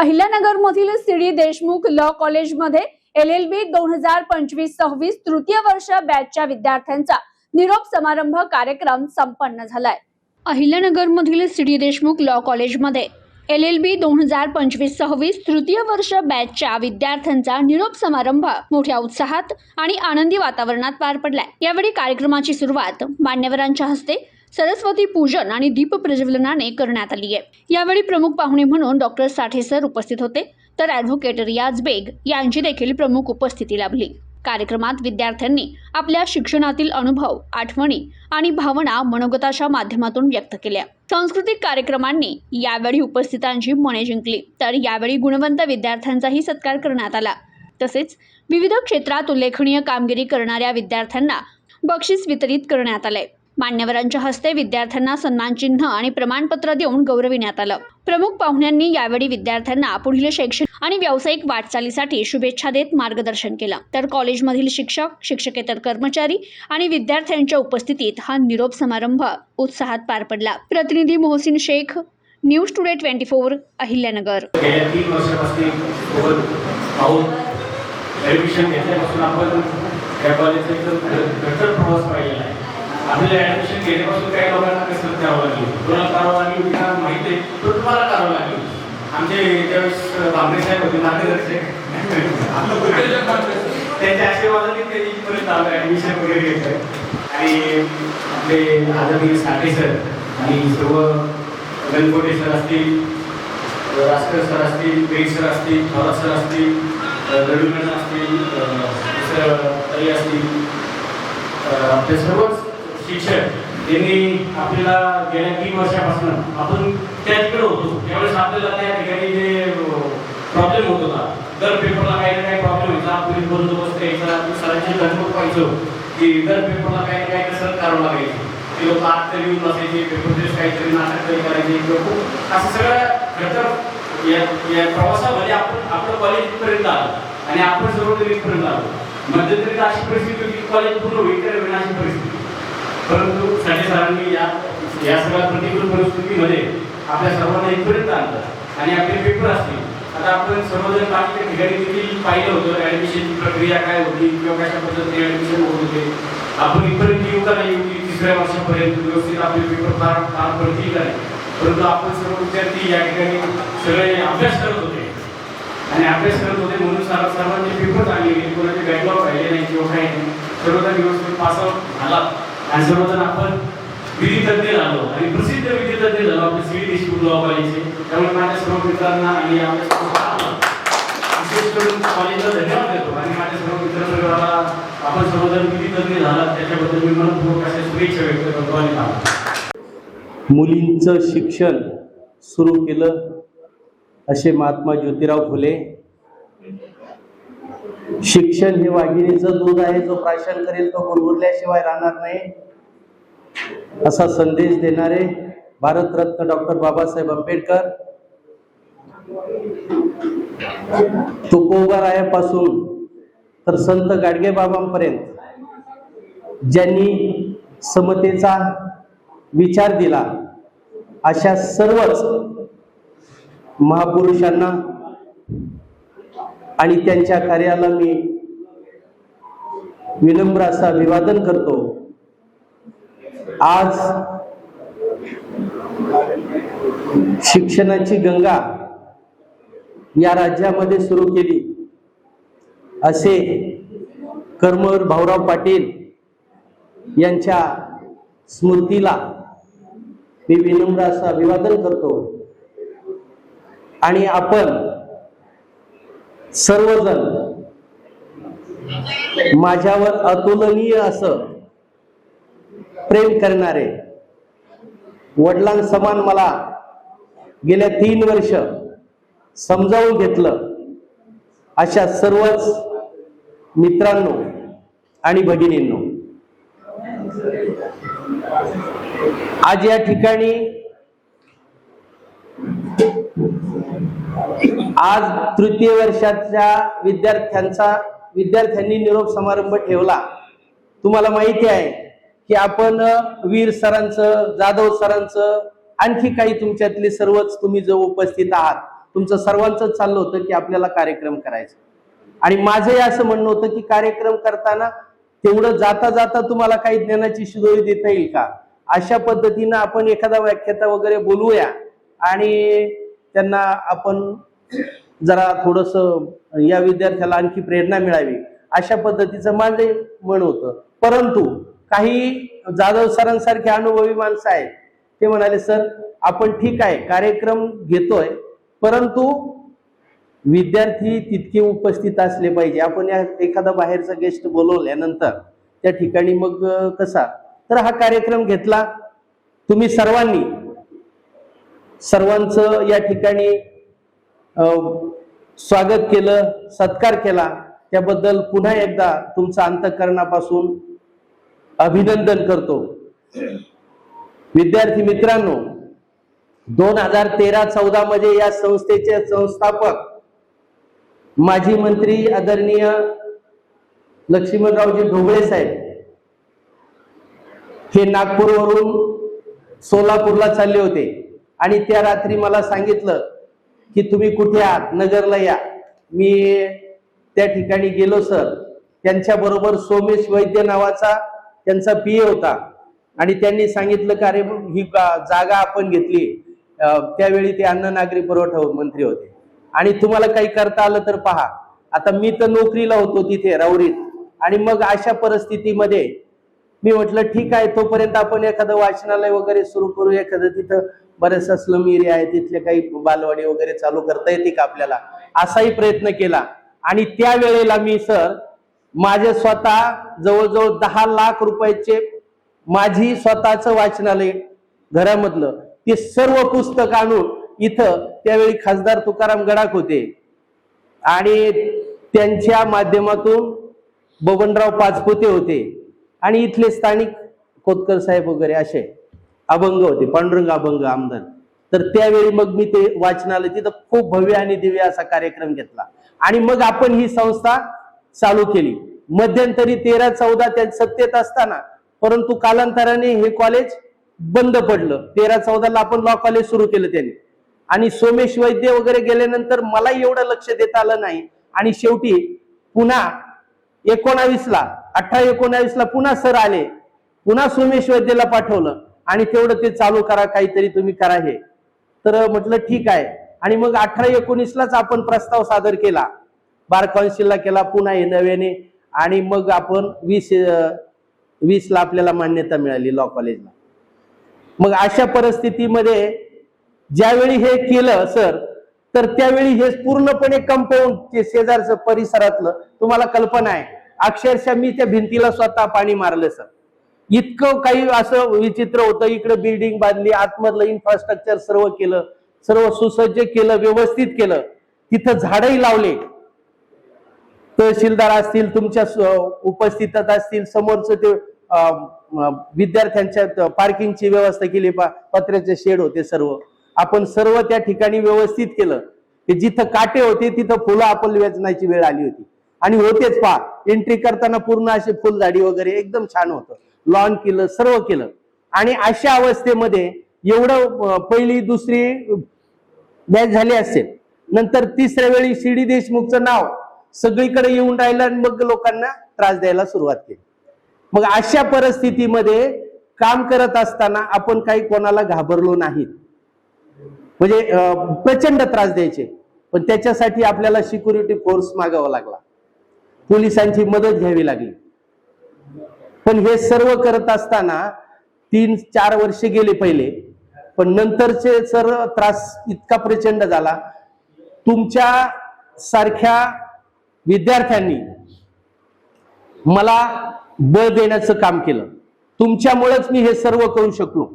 अहिल्यानगर मधील CD. Deshmukh law college मध्ये LLB 2025-26 तृतीय वर्ष बॅचच्या विद्यार्थ्यांचा निरोप समारंभ कार्यक्रम संपन्न झालाय। अहिल्यानगर मधील सी.डी. देशमुख लॉ कॉलेज मध्ये LLB 2025-26 तृतीय वर्ष बॅचच्या विद्यार्थ्यांचा निरोप समारंभ मोठ्या उत्साहात आणि आनंदी वातावरणात पार पडलाय। यावेळी कार्यक्रमाची सुरुवात मान्यवरांच्या हस्ते सरस्वती पूजन आणि दीप प्रज्वलनाने करण्यात आली आहे। यावेळी प्रमुख पाहुणे म्हणून डॉक्टर साठे सर उपस्थित होते, तर ॲडव्होकेट रियाज बेग यांची देखील प्रमुख उपस्थिती लाभली। कार्यक्रमात विद्यार्थ्यांनी आपल्या शिक्षणातील अनुभव, आठवणी आणि भावना मनोगताच्या माध्यमातून व्यक्त केल्या। सांस्कृतिक कार्यक्रमांनी यावेळी उपस्थितांची मने जिंकली, तर यावेळी गुणवंत विद्यार्थ्यांचाही सत्कार करण्यात आला। तसेच विविध क्षेत्रात उल्लेखनीय कामगिरी करणाऱ्या विद्यार्थ्यांना बक्षीस वितरित करण्यात आले। मान्यवरांच्या हस्ते विद्यार्थ्यांना सन्मानचिन्ह आणि प्रमाणपत्र देऊन गौरविण्यात आलं। प्रमुख पाहुण्यांनी यावेळी विद्यार्थ्यांना पुढील शैक्षणिक आणि व्यावसायिक वाटचालीसाठी शुभेच्छा देत मार्गदर्शन केलं। तर कॉलेजमधील शिक्षक, शिक्षकेतर कर्मचारी आणि विद्यार्थ्यांच्या उपस्थितीत हा निरोप समारंभ उत्साहात पार पडला। प्रतिनिधी मोहसिन शेख, न्यूज टुडे 24, अहिल्यानगर। गेल्या 3 वर्षापासून ॲडमिशन घेतल्यापासून आपण या कॉलेजचा एकदम घट्ट प्रवास पाहिलेला आहे। आपल्याला ॲडमिशन घेण्यापासून काही लोकांना कसरत करावं लागली, कोणाला करावं लागली का माहिती आहे, तो तुम्हाला करावं लागली। आमचे त्यावेळेस भांबरे साहेब होते मार्गदर्शक, त्यांच्या आशीर्वादाने ते इथपर्यंत आलं ॲडमिशन वगैरे घेतलं। आणि आपले आदरणीय साठे सर आणि सर्व गणकोटे सर असतील, रासकर सर असतील, बेग सर असतील, थोरात सर असतील, दडुमॅन असतील, तरी असतील, आपले सर्वच शिक्षक यांनी आपल्याला गेल्या 3 वर्षापासून आपण त्या तिकडे होतो त्यावेळेस आपल्याला त्या ठिकाणी जे प्रॉब्लेम होत होता, दर पेपरला काही ना काही प्रॉब्लेम व्हायचा, पोलीस बंदोबस्त यायचा, सरांची धमक व्हायचं की दर पेपरला काही ना काही कसरत करावं लागायची। ते लोक आत येऊन बसायचे, पेपरचे काहीतरी नाटक तरी करायचे किंवा असं सगळं घडतं। या प्रवासामध्ये आपलं कॉलेज इथपर्यंत आलं आणि आपण सर्व इथपर्यंत आलो। मध्यंतरी अशी परिस्थिती होती, कॉलेज पूर्ण होईल अशी परिस्थिती, परंतु साठे सरांनी या सगळ्या प्रतिकूल परिस्थितीमध्ये आपल्या सर्वांना इथपर्यंत आणलं। आणि आपले पेपर असतील, आता आपण सर्वजण बाकीच्या ठिकाणी देखील पाहिलं होतं ॲडमिशनची प्रक्रिया काय होती किंवा कशा पद्धतीने ॲडमिशन होत होते। आपण इथपर्यंत येऊ का नाही येऊ, 3ऱ्या वर्षापर्यंत व्यवस्थित आपले पेपर पार पडतील का नाही, परंतु आपण सर्व विद्यार्थी या ठिकाणी सगळे अभ्यास करत होते आणि अभ्यास करत होते म्हणून सर्वांचे पेपर चांगले गेले, कोणाचे बॅकलॉग राहिले नाही किंवा काही नाही, सर्वजण व्यवस्थित पासआउट झाला आणि सर्वजण आपण विधी तज्ञ झालो आणि प्रसिद्ध विधी तज्ञ झालो आपले सी.डी. देशमुख लॉ कॉलेजचे। त्यामुळे माझ्या सर्व मित्रांना आणि आपल्या सर्व स्टाफला विशेष करून कॉलेजला धन्यवाद देतो आणि माझ्या सर्व मित्रांना आपण सर्वजण विधी तज्ञ झाला त्याच्याबद्दल मी मनपूर्वक अशा शुभेच्छा व्यक्त करतो। आणि मुलींचं शिक्षण सुरू केलं असे महात्मा ज्योतिराव फुले। शिक्षण हे वाघिणीचं दूध आहे, जो प्राशन करेल तो गुरगुरल्याशिवाय राहणार नाही, असा संदेश देणारे भारतरत्न डॉक्टर बाबासाहेब आंबेडकर, तुकोबारायापासून तर संत गाडगेबाबांपर्यंत ज्यांनी समतेचा विचार दिला, अशा सर्वच महापुरुषांना आणि त्यांच्या कार्याला मी विनम्र असं अभिवादन करतो। आज शिक्षणाची गंगा या राज्यामध्ये सुरू केली असे कर्मवीर भाऊराव पाटील यांच्या स्मृतीला मी विनम्र असं अभिवादन करतो। आणि आपण सर्वजण माझ्यावर अतुलनीय असं प्रेम करणारे, वडिलांसमान मला गेल्या 3 वर्ष समजावून घेतलं अशा सर्वच मित्रांनो आणि भगिनींनो, आज या ठिकाणी आज तृतीय वर्षाच्या विद्यार्थ्यांनी निरोप समारंभ ठेवला। तुम्हाला माहिती आहे की आपण वीर सरांचं, जाधव सरांचं, आणखी काही तुमच्यातले सर्वच तुम्ही जो उपस्थित आहात तुमचं सर्वांचं चाललं होतं की आपल्याला कार्यक्रम करायचा, आणि माझंही असं म्हणणं होतं की कार्यक्रम करताना तेवढं जाता जाता तुम्हाला काही ज्ञानाची शिदोरी देता येईल का, अशा पद्धतीनं आपण एखादा व्याख्याता वगैरे बोलवूया आणि त्यांना आपण जरा थोडस या विद्यार्थ्याला आणखी प्रेरणा मिळावी, अशा पद्धतीचं माझे मन होतं. परंतु काही जाधव सरांसारखे अनुभवी माणसं आहेत, ते म्हणाले सर आपण ठीक आहे कार्यक्रम घेतोय, परंतु विद्यार्थी तितके उपस्थित असले पाहिजे. आपण एखादा बाहेरचा गेस्ट बोलवल्यानंतर त्या ठिकाणी मग कसा, तर हा कार्यक्रम घेतला, तुम्ही सर्वांचं या ठिकाणी स्वागत केलं, सत्कार केला, त्याबद्दल पुन्हा एकदा तुमचं अंतःकरणापासून अभिनंदन करतो. विद्यार्थी मित्रांनो, 2013-14 मध्ये या संस्थेचे संस्थापक माजी मंत्री आदरणीय लक्ष्मणरावजी ढोबळे साहेब हे नागपूरवरून सोलापूरला चालले होते आणि त्या रात्री मला सांगितलं की तुम्ही कुठे आहात, नगरला या. मी त्या ठिकाणी गेलो सर. त्यांच्या बरोबर सोमेश वैद्य नावाचा त्यांचा PA होता आणि त्यांनी सांगितलं का अरे ही जागा आपण घेतली, त्यावेळी ते अन्न नागरी पुरवठा मंत्री होते आणि तुम्हाला काही करता आलं तर पहा. आता मी तर नोकरीला होतो तिथे राऊरीत, आणि मग अशा परिस्थितीमध्ये मी म्हटलं ठीक आहे, तोपर्यंत आपण एखादं वाचनालय वगैरे सुरू करू, एखादं तिथं बरेचसा स्लम एरिया आहे तिथले काही बालवाडी वगैरे चालू करता येते का आपल्याला, असाही प्रयत्न केला. आणि त्यावेळेला मी सर माझे स्वतः जवळजवळ 10 लाख रुपयाचे माझी स्वतःचं वाचनालय घरामधलं ते सर्व पुस्तक आणून इथं, त्यावेळी खासदार तुकाराम गडाख होते आणि त्यांच्या माध्यमातून बबनराव पाचपुते होते आणि इथले स्थानिक खोतकर साहेब वगैरे असे अभंग होते, पांडुरंग अभंग आमदार. तर त्यावेळी मग मी ते वाचनालय तिथं खूप भव्य आणि दिव्य असा कार्यक्रम घेतला आणि मग आपण ही संस्था चालू केली. मध्यंतरी 13-14 त्या सत्तेत असताना, परंतु कालांतराने हे कॉलेज बंद पडलं. 13-14 आपण लॉ कॉलेज सुरू केलं त्यांनी, आणि सोमेश वैद्य वगैरे गेल्यानंतर मला एवढं लक्ष देता आलं नाही, आणि शेवटी पुन्हा 18-19ला पुन्हा सर आले, पुन्हा सोमेश वैद्यला पाठवलं आणि तेवढं ते चालू करा, काहीतरी तुम्ही करा हे. तर म्हटलं ठीक आहे. आणि मग 18-19लाच आपण प्रस्ताव सादर केला, बार काउन्सिलला केला, पुन्हा हे नव्याने, आणि मग आपण 20ला आपल्याला मान्यता मिळाली लॉ कॉलेजला. मग अशा परिस्थितीमध्ये ज्यावेळी हे केलं सर, तर त्यावेळी हे पूर्णपणे कंपाऊंड ते शेजारचं परिसरातलं, तुम्हाला कल्पना आहे, अक्षरशः मी त्या भिंतीला स्वतः पाणी मारलं सर. इतकं काही असं विचित्र होतं. इकडे बिल्डिंग बांधली, आतमधलं इन्फ्रास्ट्रक्चर सर्व केलं, सर्व सुसज्ज केलं, व्यवस्थित केलं, तिथं झाडही लावले, तहसीलदार असतील तुमच्या उपस्थितीत असतील, समोरचं ते विद्यार्थ्यांच्या पार्किंगची व्यवस्था केली, पत्र्याचे शेड होते, सर्व आपण सर्व त्या ठिकाणी व्यवस्थित केलं. की जिथं काटे होते तिथं फुलं आपण वेचण्याची वेळ आली होती, आणि होतेच पहा एंट्री करताना पूर्ण असे फुलझाडी वगैरे एकदम छान होतं, लॉन केलं, सर्व केलं. आणि अशा अवस्थेमध्ये एवढं पहिली दुसरी बॅच झाली असेल, नंतर तिसऱ्या वेळी CD देशमुखचं नाव सगळीकडे येऊन राहिलं आणि मग लोकांना त्रास द्यायला सुरुवात केली. मग अशा परिस्थितीमध्ये काम करत असताना आपण काही कोणाला घाबरलो नाहीत, म्हणजे प्रचंड त्रास द्यायचे, पण त्याच्यासाठी आपल्याला सिक्युरिटी फोर्स मागावा लागला, पोलिसांची मदत घ्यावी लागली. पण हे सर्व करत असताना 3-4 वर्ष गेले पहिले, पण नंतरचे सर्व त्रास इतका प्रचंड झाला. तुमच्या सारख्या विद्यार्थ्यांनी मला बळ देण्याचं काम केलं, तुमच्यामुळेच मी हे सर्व करू शकलो.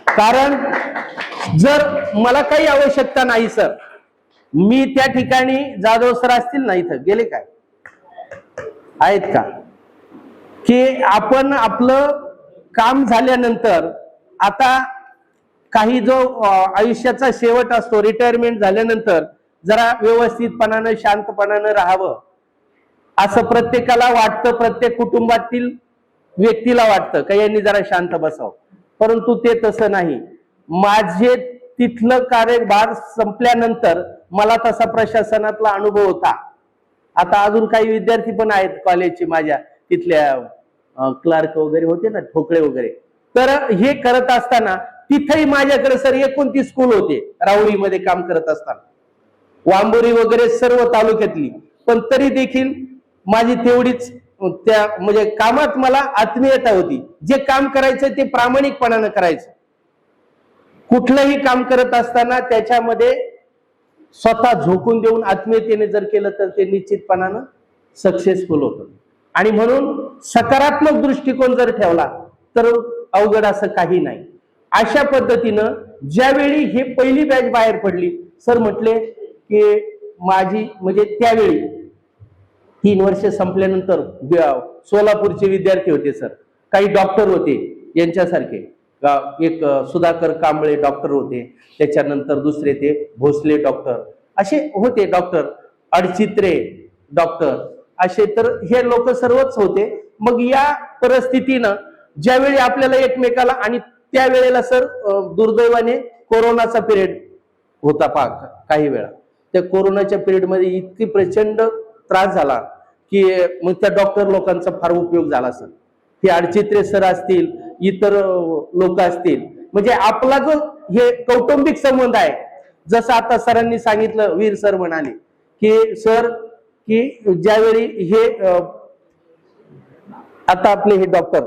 कारण जर मला काही आवश्यकता नाही सर, मी त्या ठिकाणी जाधव सर असतील ना, इथं गेले काय आहेत का, की आपण आपलं काम झाल्यानंतर आता काही जो आयुष्याचा शेवट असतो, रिटायरमेंट झाल्यानंतर जरा व्यवस्थितपणानं शांतपणानं राहावं असं प्रत्येकाला वाटतं, प्रत्येक कुटुंबातील व्यक्तीला वाटतं का यांनी जरा शांत बसावं. परंतु ते तसं नाही. माझे तिथलं कार्यभार संपल्यानंतर मला तसा प्रशासनातला अनुभव होता. आता अजून काही विद्यार्थी पण आहेत कॉलेजचे माझ्या तिथल्या क्लार्क वगैरे होते ना, ठोकळे वगैरे. तर हे करत असताना तिथेही माझ्याकडे सर 29 स्कूल होते राहुरीमध्ये काम करत असताना, वांबोरी वगैरे सर्व तालुक्यातली. पण तरी देखील माझी तेवढीच त्या म्हणजे कामात मला आत्मीयता होती. जे काम करायचं ते प्रामाणिकपणानं करायचं. कुठलंही काम करत असताना त्याच्यामध्ये स्वतः झोकून देऊन आत्मीयतेने जर केलं तर ते निश्चितपणानं सक्सेसफुल होतं. आणि म्हणून सकारात्मक दृष्टिकोन जर ठेवला तर अवघड असं काही नाही. अशा पद्धतीनं ज्यावेळी हे पहिली बॅच बाहेर पडली, सर म्हटले की माझी म्हणजे त्यावेळी 3 वर्ष संपल्यानंतर सोलापूरचे विद्यार्थी होते सर, काही डॉक्टर होते यांच्यासारखे, एक सुधाकर कांबळे डॉक्टर होते, त्याच्यानंतर दुसरे ते भोसले डॉक्टर, असे होते डॉक्टर, अडचित्रे डॉक्टर, असे तर हे लोक सर्वच होते. मग या परिस्थितीनं ज्यावेळी आपल्याला एकमेकाला, आणि त्यावेळेला सर दुर्दैवाने कोरोनाचा पिरियड होता काही वेळा. त्या कोरोनाच्या पिरियडमध्ये इतकी प्रचंड त्रास झाला की मग त्या डॉक्टर लोकांचा फार उपयोग झाला सर. हे अडचित्रे सर असतील, इतर लोक असतील, म्हणजे आपला जो हे कौटुंबिक संबंध आहे, जसं आता सरांनी सांगितलं, वीर सर म्हणाले की सर की ज्यावेळी हे आता आपले हे डॉक्टर,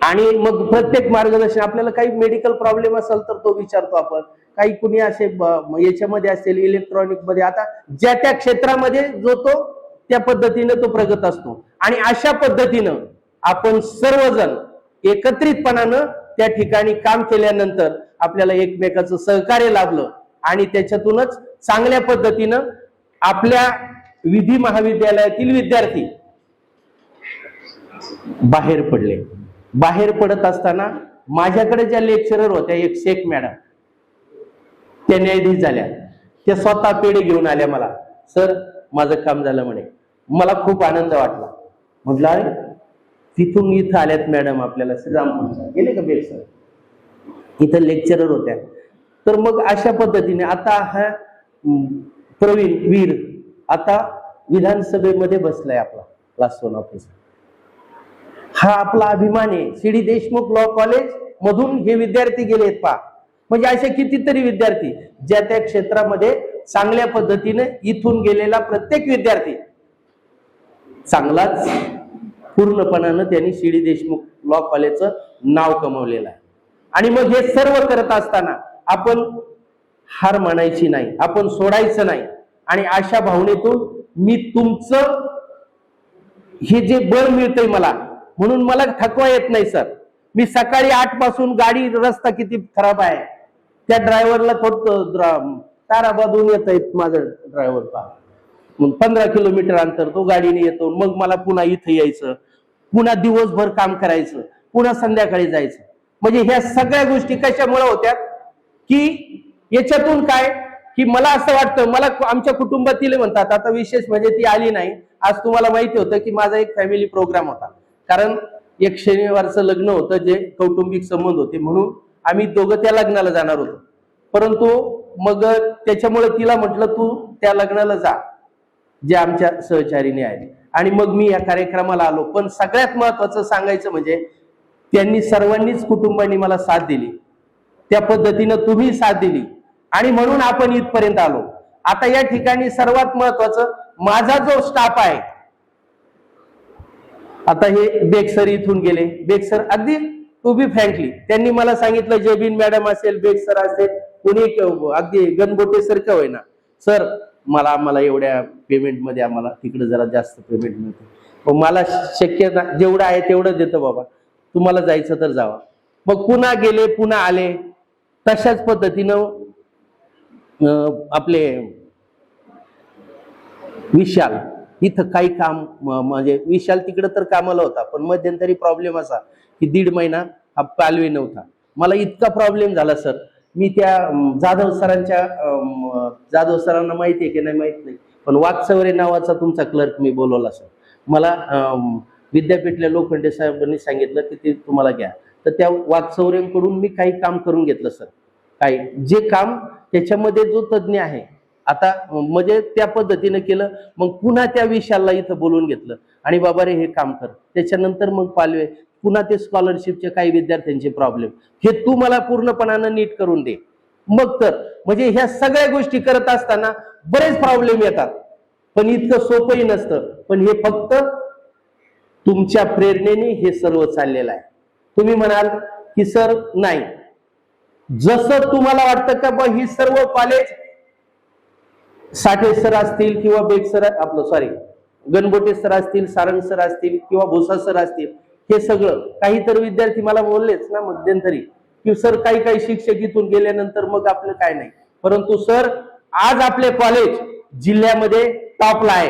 आणि मग प्रत्येक मार्गदर्शन आपल्याला काही मेडिकल प्रॉब्लेम असेल तर तो विचारतो आपण, काही कुणी असे याच्यामध्ये असेल इलेक्ट्रॉनिक मध्ये, आता ज्या त्या क्षेत्रामध्ये जो तो त्या पद्धतीने तो प्रगत असतो. आणि अशा पद्धतीनं आपण सर्वजण एकत्रितपणानं त्या ठिकाणी काम केल्यानंतर आपल्याला एकमेकाचं सहकार्य लाभलं आणि त्याच्यातूनच चांगल्या पद्धतीनं आपल्या विधी महाविद्यालयातील विद्यार्थी बाहेर पडले. बाहेर पडत असताना माझ्याकडे ज्या लेक्चरर होत्या, एक शेख मॅडम, त्या न्यायाधीश झाल्या. त्या स्वतः पेढे घेऊन आल्या मला, सर माझं काम झालं म्हणे. मला खूप आनंद वाटला. म्हटलं अरे तिथून इथं आल्यात मॅडम आपल्याला श्रीरामपूरच्या, गेले का बेल सर, इथं लेक्चरर होत्या. तर मग अशा पद्धतीने आता हा प्रवीण वीर आता विधानसभेमध्ये बसलाय आपला क्लास 1 ऑफिसर. हा आपला अभिमान आहे. सी.डी. देशमुख लॉ कॉलेज मधून हे विद्यार्थी गेलेत पहा. म्हणजे असे कितीतरी विद्यार्थी ज्या त्या क्षेत्रामध्ये चांगल्या पद्धतीने इथून गेलेला प्रत्येक विद्यार्थी चांगलाच पूर्णपणानं त्यांनी सी.डी. देशमुख लॉ कॉलेजचं नाव कमवलेलं आहे. आणि मग हे सर्व करत असताना आपण हार मानायची नाही, आपण सोडायचं नाही. आणि अशा भावनेतून मी तुमचं हे जे बळ मिळतंय मला, म्हणून मला थकवा येत नाही सर. मी सकाळी 8 पासून गाडी, रस्ता किती खराब आहे, त्या ड्रायव्हरला थोडं ताराबादून येत आहेत माझं ड्रायव्हर पहा, मग 15 किलोमीटर अंतर तो गाडीने येतो. मग मला पुन्हा इथं यायचं, पुन्हा दिवसभर काम करायचं, पुन्हा संध्याकाळी जायचं. म्हणजे ह्या सगळ्या गोष्टी कशामुळे होत्या की याच्यातून काय की मला असं वाटतं, मला आमच्या कुटुंबातील म्हणतात, आता विशेष म्हणजे ती आली नाही आज, तुम्हाला माहिती होतं की माझा एक फॅमिली प्रोग्राम होता, कारण एक शनिवारचं लग्न होतं जे कौटुंबिक संबंध होते, म्हणून आम्ही दोघं त्या लग्नाला जाणार होतो. परंतु मग त्याच्यामुळे तिला म्हटलं तू त्या लग्नाला जा जे आमच्या सहचारीने आहेत. आणि मग मी या कार्यक्रमाला आलो. पण सगळ्यात महत्वाचं सांगायचं म्हणजे त्यांनी सर्वांनीच कुटुंबांनी मला साथ दिली, त्या पद्धतीनं तुम्ही साथ दिली आणि म्हणून आपण इथपर्यंत आलो. आता या ठिकाणी सर्वात महत्वाचं माझा जो स्टाफ आहे, आता हे बेग सर इथून गेले. बेग सर अगदी टू बी फ्रँकली त्यांनी मला सांगितलं, जयबीन मॅडम असेल, बेग सर असेल, कुणी अगदी गणगोटे सारखं होय ना, सर आम्हाला एवढ्या पेमेंट मध्ये आम्हाला तिकडे जरा जास्त पेमेंट मिळते, मला शक्य जेवढं आहे तेवढं देतो बाबा, तुम्हाला जायचं तर जावा. मग पुन्हा गेले, पुन्हा आले. तशाच पद्धतीनं आपले विशाल इथं काही काम, म्हणजे विशाल तिकडे तर कामाला होता, पण मध्यंतरी प्रॉब्लेम असा की 1.5 महिना हा पालवी नव्हता. मला इतका प्रॉब्लेम झाला सर, मी त्या जाधव सरांना माहिती आहे की नाही माहित नाही, पण वाकचौरे नावाचा तुमचा क्लर्क मी बोलवला सर. मला विद्यापीठल्या लोखंडे साहेबांनी सांगितलं की ते तुम्हाला घ्या, तर त्या वाकचौरेंकडून मी काही काम करून घेतलं सर. काय जे काम त्याच्यामध्ये जो तज्ज्ञ आहे आता म्हणजे त्या पद्धतीनं केलं, मग पुन्हा त्या विषयाला इथं बोलून घेतलं आणि बाबा रे हे काम कर. त्याच्यानंतर मग पालवे पुन्हा ते स्कॉलरशिपचे काही विद्यार्थ्यांचे प्रॉब्लेम, हे तू मला पूर्णपणानं नीट करून दे. मग तर म्हणजे ह्या सगळ्या गोष्टी करत असताना बरेच प्रॉब्लेम येतात, पण इतकं सोपंही नसतं. पण हे फक्त तुमच्या प्रेरणेने हे सर्व चाललेलं आहे. तुम्ही म्हणाल की सर नाही, जसं तुम्हाला वाटतं का बा ही सर्व कॉलेज साठे सर असतील किंवा बेग सर गणगोटे सर असतील, सारंग सर असतील किंवा भोसा सर असतील, हे सगळं काही तर विद्यार्थी मला बोललेच ना मध्यंतरी की सर काही शिक्षक इथून गेल्यानंतर मग आपलं काय नाही. परंतु सर आज आपले कॉलेज जिल्ह्यामध्ये टॉपला आहे.